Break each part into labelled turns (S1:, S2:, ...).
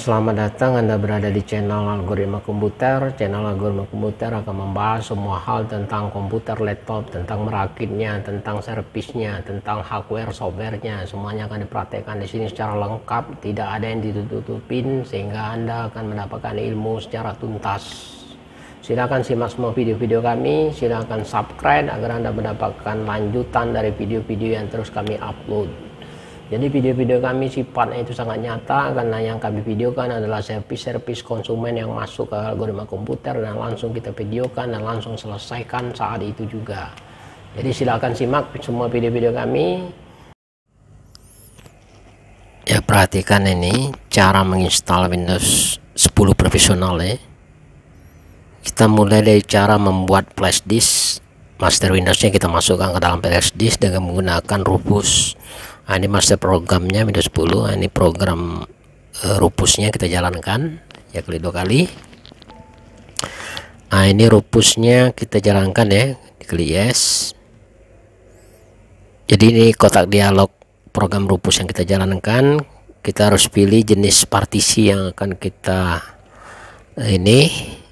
S1: selamat datang. Anda berada di channel Algoritma Komputer. Channel Algoritma Komputer akan membahas semua hal tentang komputer, laptop, tentang merakitnya, tentang servisnya, tentang hardware, softwarenya. Semuanya akan dipraktekkan di sini secara lengkap, tidak ada yang ditutupin, sehingga Anda akan mendapatkan ilmu secara tuntas. Silakan simak semua video-video kami, silakan subscribe agar Anda mendapatkan lanjutan dari video-video yang terus kami upload. Jadi video-video kami sifatnya itu sangat nyata, karena yang kami videokan adalah servis-servis konsumen yang masuk ke algoritma komputer dan langsung kita videokan dan langsung selesaikan saat itu juga. Jadi silakan simak semua video-video kami. Ya, perhatikan ini cara menginstal Windows 10 profesional ya. Kita mulai dari cara membuat flash disk. Master Windowsnya kita masukkan ke dalam flash disk dengan menggunakan Rufus. Nah, ini master programnya Windows 10. Nah, ini program Rufusnya kita jalankan ya, klik 2 kali. Nah, ini Rufusnya kita jalankan ya, diklik yes. Jadi ini kotak dialog program Rufus yang kita jalankan. Kita harus pilih jenis partisi yang akan kita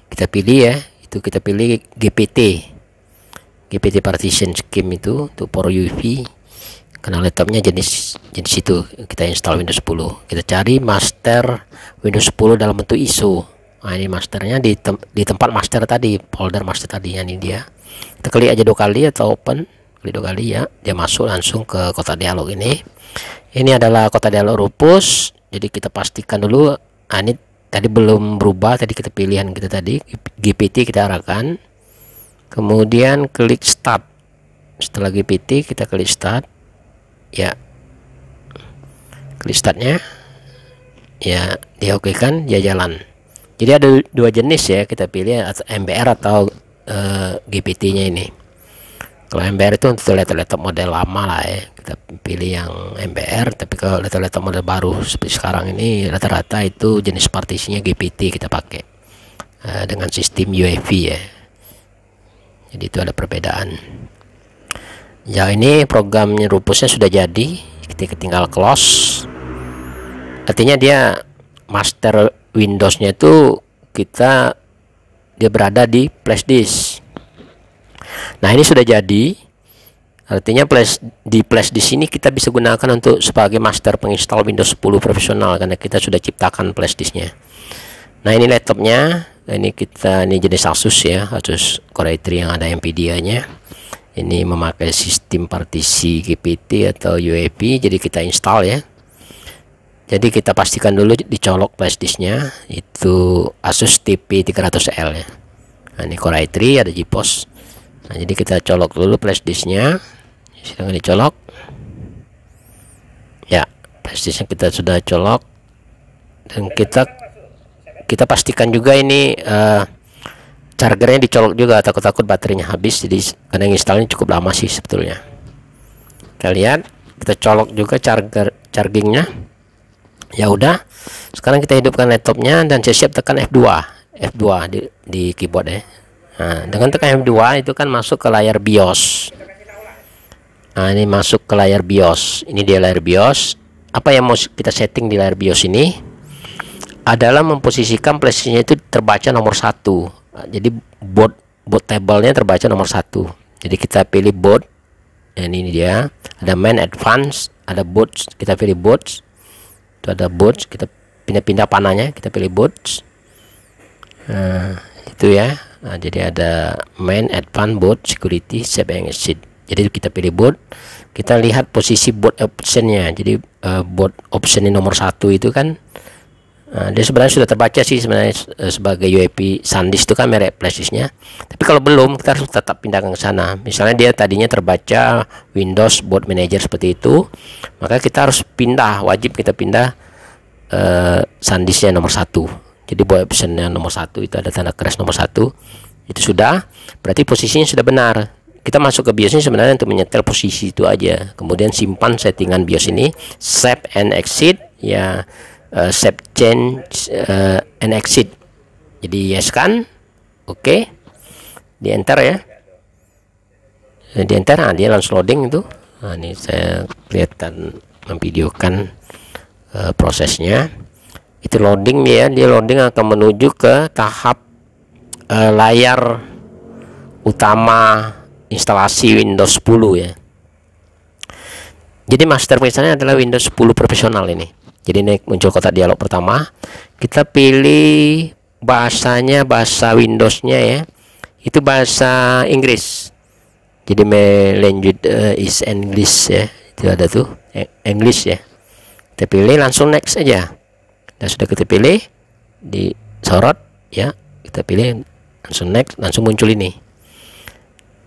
S1: kita pilih ya, itu kita pilih GPT partition scheme itu untuk for UEFI, karena laptopnya jenis itu kita install Windows 10. Kita cari master Windows 10 dalam bentuk ISO. Nah, ini masternya di tempat master tadi, folder master tadi. Ini dia, kita klik aja 2 kali atau open, klik 2 kali ya, dia masuk langsung ke kotak dialog ini. Ini adalah kotak dialog Rufus. Jadi kita pastikan dulu. Nah, ini tadi belum berubah, tadi kita pilihan kita tadi GPT kita arahkan, kemudian klik start. Setelah GPT kita klik start ya, klik startnya ya, dia oke kan, dia jalan. Jadi ada 2 jenis ya, kita pilih atau MBR atau GPT nya ini. Kalau MBR itu untuk laptop model lama lah ya, kita pilih yang MBR. Tapi kalau laptop model baru seperti sekarang ini, rata-rata itu jenis partisinya GPT kita pakai dengan sistem UEFI ya. Jadi itu ada perbedaan. Ya, ini programnya Rufusnya sudah jadi, kita tinggal close. Artinya dia master Windowsnya itu dia berada di flash disk. Nah, ini sudah jadi, artinya di flash disk ini kita bisa gunakan untuk sebagai master penginstal Windows 10 profesional, karena kita sudah ciptakan flash disknya. Nah, ini laptopnya, ini jenis Asus ya, Asus Core i3 yang ada NVIDIA nya. Ini memakai sistem partisi GPT atau UEFI, jadi kita install ya. Jadi kita pastikan dulu dicolok flash disknya, itu Asus TP300L ya. Nah, ini Core i3, ada GeForce. Nah, jadi kita colok dulu flash disknya, silahkan dicolok ya. Flash disknya kita sudah colok, dan kita pastikan juga ini chargernya dicolok juga, takut-takut baterainya habis. Jadi karena installnya cukup lama sih sebetulnya. Kita lihat, kita colok juga chargingnya. Ya udah, sekarang kita hidupkan laptopnya dan siap-siap tekan F2 di keyboard ya. Nah, dengan tekan F2 itu kan masuk ke layar BIOS. Nah, ini masuk ke layar BIOS. Ini dia layar BIOS. Apa yang mau kita setting di layar BIOS ini adalah memposisikan flashnya itu terbaca nomor 1. Nah, jadi boot table-nya terbaca nomor 1. Jadi kita pilih boot. Dan ini dia, ada main, advance, ada boot. Kita pilih boot. Itu ada boot, kita pindah-pindah panahnya, kita pilih boot. Nah, itu ya. Nah, jadi ada main, advance, boot, security, save and exit. Jadi kita pilih boot, kita lihat posisi boot optionnya. Jadi boot option ini nomor 1 itu kan, dia sebenarnya sudah terbaca sih sebenarnya sebagai UEFI SanDisk itu kan merek flash disknya. Tapi kalau belum, kita harus tetap pindahkan ke sana. Misalnya dia tadinya terbaca Windows Boot Manager seperti itu, maka kita harus pindah, wajib kita pindah SanDisknya nomor 1. Jadi boot optionnya nomor 1 itu ada tanda keras nomor 1. Itu sudah, berarti posisinya sudah benar. Kita masuk ke BIOS ini sebenarnya untuk menyetel posisi itu aja. Kemudian simpan settingan BIOS ini, save and exit ya, save change and exit. Jadi yes kan, oke. Di enter ya. Di enter, nah dia langsung loading itu. Nah, ini saya kelihatan memvideokan prosesnya. Itu loading ya, dia loading akan menuju ke tahap layar utama instalasi Windows 10 ya. Jadi master misalnya adalah Windows 10 profesional ini. Jadi ini muncul kotak dialog pertama, kita pilih bahasanya, bahasa Windowsnya ya, itu bahasa Inggris. Jadi language is English ya, itu ada tuh English ya. Kita pilih langsung next aja. Dan sudah kita pilih, disorot ya, kita pilih langsung next, langsung muncul ini.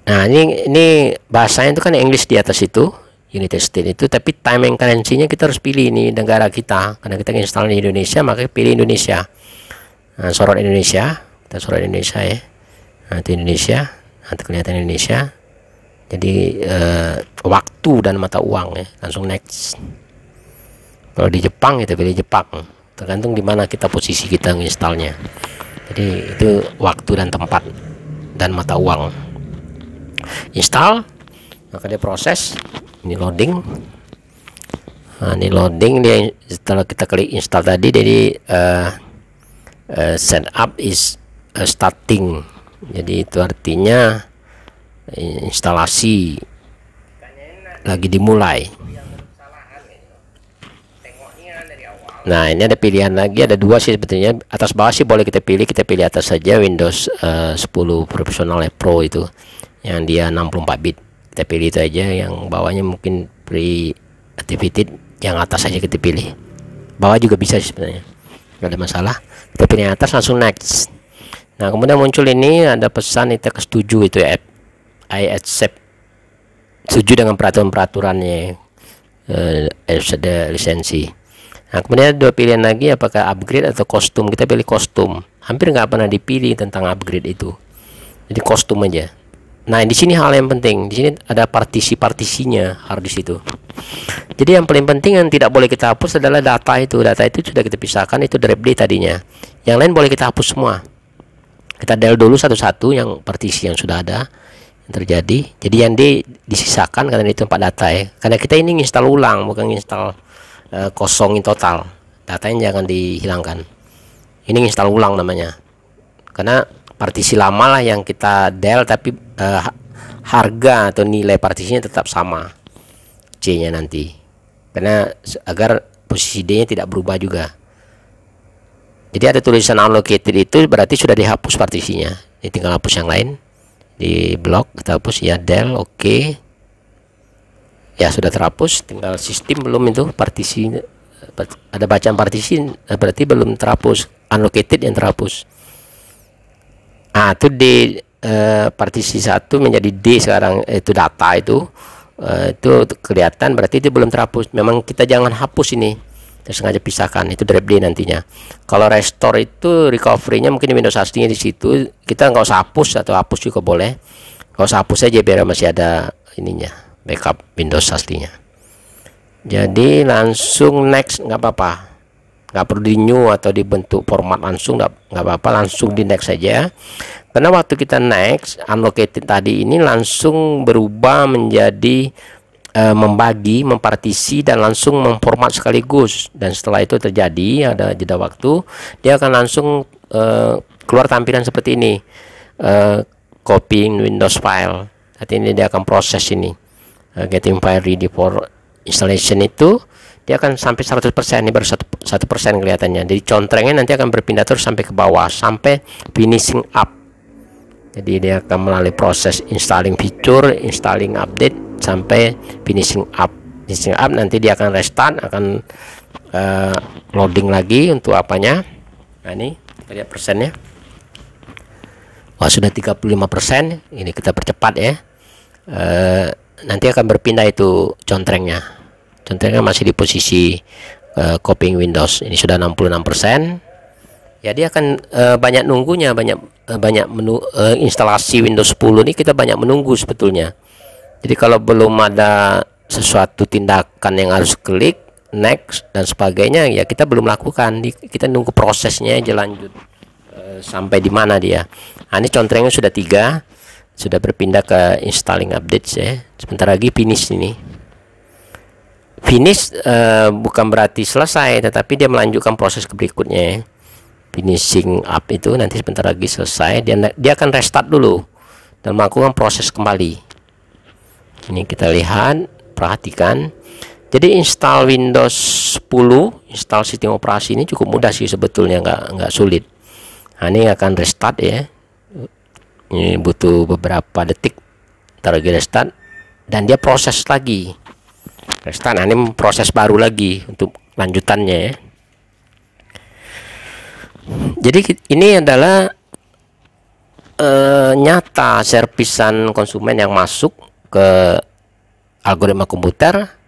S1: Nah ini bahasanya itu kan English di atas itu, United States itu, tapi time and currency-nya kita harus pilih ini negara kita, karena kita install di Indonesia, maka pilih Indonesia. Nah, sorot Indonesia, kita sorot Indonesia ya. Nah, itu Indonesia, nanti kelihatan Indonesia. Jadi waktu dan mata uang ya, langsung next. Kalau di Jepang kita pilih Jepang, tergantung di mana kita posisi kita menginstalnya. Jadi itu waktu dan tempat dan mata uang. Install, maka dia proses. Ini loading. Nah, ini loading dia setelah kita klik install tadi, jadi setup is starting. Jadi itu artinya instalasi lagi dimulai. Nah ini ada pilihan lagi, ada dua sih sebetulnya, atas bawah sih boleh kita pilih atas saja Windows 10 profesional Pro itu yang dia 64 bit, kita pilih itu aja. Yang bawahnya mungkin pre activated, yang atas saja kita pilih, bawah juga bisa sebenarnya, nggak ada masalah. Kita pilih yang atas, langsung next. Nah kemudian muncul ini ada pesan kita setuju itu ya, I accept, setuju dengan peraturan-peraturannya, ada lisensi. Nah kemudian ada dua pilihan lagi, apakah upgrade atau kostum. Kita pilih kostum, hampir nggak pernah dipilih tentang upgrade itu, jadi kostum aja. Nah di sini hal yang penting, di sini ada partisi-partisinya harus di situ. Jadi yang paling penting yang tidak boleh kita hapus adalah data itu sudah kita pisahkan, itu drive D tadinya, yang lain boleh kita hapus semua. Kita del dulu satu-satu yang partisi yang sudah ada yang terjadi. Jadi yang D disisakan karena itu tempat data ya, karena kita ini install ulang, bukan install kosongin total, datanya jangan dihilangkan. Ini install ulang namanya, karena partisi lama lah yang kita del, tapi harga atau nilai partisinya tetap sama C nya nanti, karena agar posisi D nya tidak berubah juga. Jadi ada tulisan unallocated, itu berarti sudah dihapus partisinya. Ini tinggal hapus yang lain, di blok kita hapus ya, del oke. Ya sudah terhapus, tinggal sistem belum, itu partisi ada bacaan partisi berarti belum terhapus, unallocated yang terhapus. Ah itu D, partisi 1 menjadi D sekarang, itu data itu kelihatan, berarti itu belum terhapus. Memang kita jangan hapus ini, kita sengaja pisahkan, itu drive D nantinya. Kalau restore itu recovery-nya mungkin Windows aslinya di situ, kita nggak usah hapus, atau hapus juga boleh, nggak usah hapus aja biar masih ada ininya, backup Windows aslinya. Jadi langsung next, nggak apa-apa, nggak perlu di new atau dibentuk format langsung, nggak apa-apa, langsung di next saja. Karena waktu kita next, unallocated tadi ini langsung berubah menjadi membagi, mempartisi, dan langsung memformat sekaligus. Dan setelah itu terjadi ada jeda waktu, dia akan langsung keluar tampilan seperti ini, copying Windows file. Nanti ini dia akan proses ini, getting file ready for installation, itu dia akan sampai 100%. Ini baru 1% kelihatannya. Jadi contrengnya nanti akan berpindah terus sampai ke bawah, sampai finishing up. Jadi dia akan melalui proses installing feature, installing update, sampai finishing up. Finishing up nanti dia akan restart, akan loading lagi untuk apanya. Nah ini kita lihat persennya. Wah sudah 35%. Ini kita percepat ya. Nanti akan berpindah itu contrengnya masih di posisi copying Windows. Ini sudah 66%. Ya dia akan banyak nunggunya, banyak menu instalasi Windows 10 ini kita banyak menunggu sebetulnya. Jadi kalau belum ada sesuatu tindakan yang harus klik next dan sebagainya, ya kita belum lakukan, kita nunggu prosesnya aja lanjut sampai di mana dia. Nah ini contrengnya sudah 3, sudah berpindah ke installing updates ya. Sebentar lagi finish ini. Finish bukan berarti selesai, tetapi dia melanjutkan proses ke berikutnya. Finishing up itu nanti sebentar lagi selesai, dia akan restart dulu dan melakukan proses kembali. Ini kita lihat, perhatikan. Jadi install Windows 10, install sistem operasi ini cukup mudah sih sebetulnya, nggak sulit. Nah, ini akan restart ya. Ini butuh beberapa detik, ntar lagi restart dan dia proses lagi. Restart, nah ini proses baru lagi untuk lanjutannya ya. Jadi ini adalah nyata servisan konsumen yang masuk ke algoritma komputer.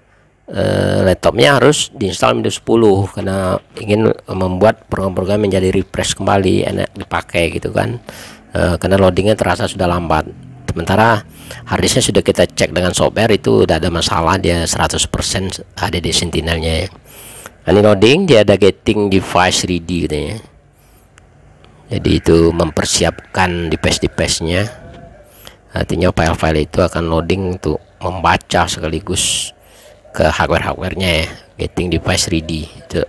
S1: Laptopnya harus diinstal Windows 10 karena ingin membuat program-program menjadi refresh kembali, enak dipakai gitu kan. Karena loadingnya terasa sudah lambat. Sementara harddisknya sudah kita cek dengan software, itu udah ada masalah, dia 100% HDD Sentinelnya ya. Ini loading, dia ada getting device ready gitu ya. Jadi itu mempersiapkan device-nya. Artinya file-file itu akan loading untuk membaca sekaligus ke hardware-hardwarenya ya. Getting device ready itu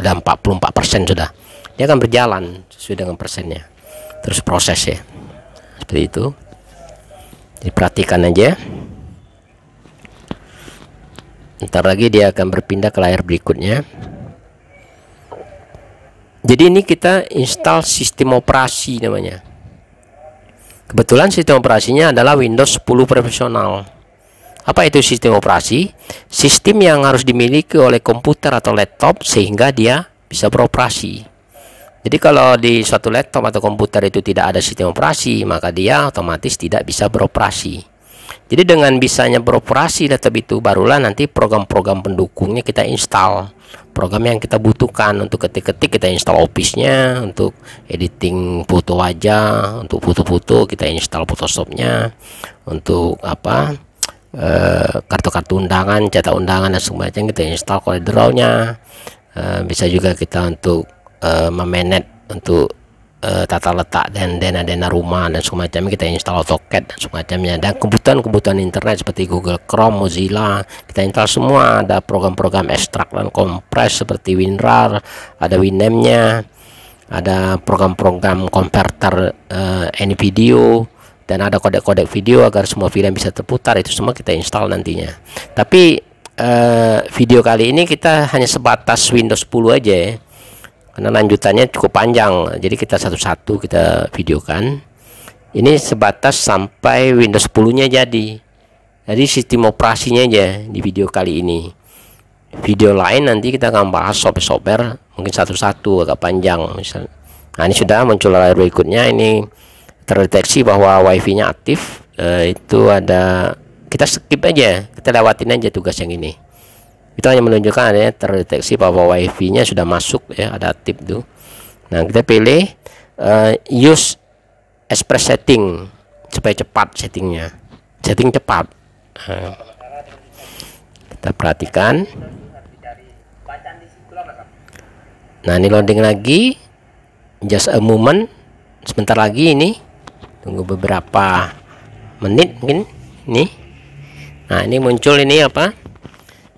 S1: ada 44% sudah. Dia akan berjalan sesuai dengan persennya. Terus proses ya. Seperti itu. Diperhatikan aja. Ntar lagi dia akan berpindah ke layar berikutnya. Jadi ini kita install sistem operasi namanya. Kebetulan sistem operasinya adalah Windows 10 profesional. Apa itu sistem operasi? Sistem yang harus dimiliki oleh komputer atau laptop sehingga dia bisa beroperasi. Jadi kalau di suatu laptop atau komputer itu tidak ada sistem operasi, maka dia otomatis tidak bisa beroperasi. Jadi dengan bisanya beroperasi laptop itu, barulah nanti program-program pendukungnya kita install. Program yang kita butuhkan untuk ketik-ketik kita install Office-nya, untuk editing foto wajah, untuk foto-foto kita install Photoshop-nya, untuk apa, kartu-kartu undangan, cetak undangan dan semacamnya kita install CorelDRAW-nya. Bisa juga kita untuk memanage untuk tata letak dan dana rumah dan semacamnya kita install AutoCAD dan semacamnya. Dan kebutuhan internet seperti Google Chrome, Mozilla kita install semua. Ada program-program ekstrak dan kompres seperti WinRAR, ada Winamp-nya, ada program-program converter video, dan ada kodek-kodek video agar semua film bisa terputar. Itu semua kita install nantinya. Tapi video kali ini kita hanya sebatas Windows 10 aja ya, karena lanjutannya cukup panjang, jadi kita satu-satu kita videokan. Ini sebatas sampai Windows 10 nya jadi sistem operasinya aja di video kali ini. Video lain nanti kita akan bahas software mungkin satu-satu, agak panjang misalnya. Nah, ini sudah muncul layar berikutnya. Ini terdeteksi bahwa wifi nya aktif. Itu ada, kita skip aja, kita lewatin aja tugas yang ini. Itu hanya menunjukkan adanya terdeteksi bahwa wifi nya sudah masuk ya, ada aktif tuh. Nah, kita pilih use express setting supaya cepat setting cepat. Kita perhatikan. Nah, ini loading lagi, just a moment, sebentar lagi ini, tunggu beberapa menit mungkin nih. Nah, ini muncul ini apa?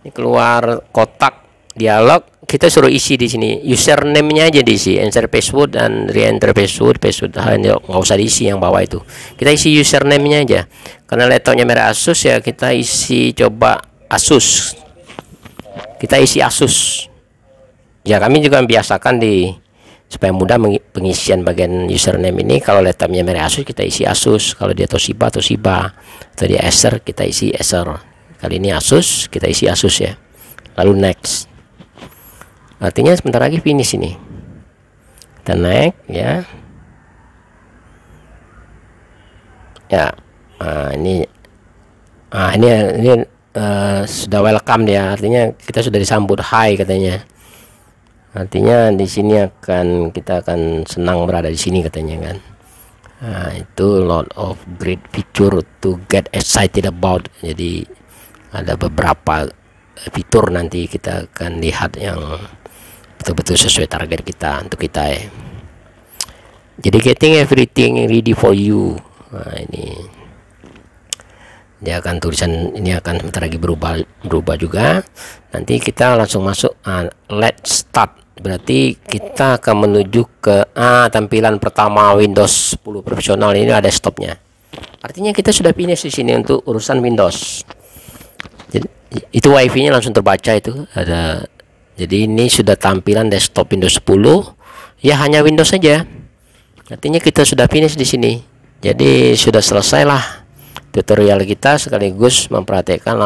S1: Ini keluar kotak dialog, kita suruh isi di sini username-nya aja diisi, enter password dan re-enter password nggak usah diisi yang bawah itu. Kita isi username-nya aja. Karena laptopnya merek Asus ya, kita isi coba Asus. Kita isi Asus. Ya, kami juga membiasakan supaya mudah pengisian bagian username ini. Kalau laptopnya merek Asus kita isi Asus, kalau dia Toshiba, atau dia Acer kita isi Acer. Kali ini Asus, kita isi Asus ya. Lalu next. Artinya sebentar lagi finish ini. Kita next ya. Ya. Nah, ini sudah welcome dia. Artinya kita sudah disambut hai katanya. Artinya di sini kita akan senang berada di sini katanya kan. Nah, itu lot of great feature to get excited about. Jadi ada beberapa fitur nanti kita akan lihat yang betul-betul sesuai target kita untuk kita ya. Jadi getting everything ready for you. Nah, ini dia akan tulisan ini akan sebentar lagi berubah juga. Nanti kita langsung masuk let's start, berarti kita akan menuju ke tampilan pertama Windows 10 profesional. Ini ada stopnya, artinya kita sudah finish di sini untuk urusan Windows. Jadi itu WiFi nya langsung terbaca itu ada. Jadi ini sudah tampilan desktop Windows 10 ya, hanya Windows saja, artinya kita sudah finish di sini. Jadi sudah selesai lah tutorial kita, sekaligus memperhatikan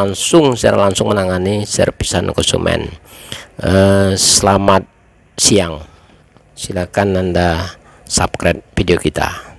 S1: secara langsung menangani servisan konsumen. Selamat siang, silakan Anda subscribe video kita.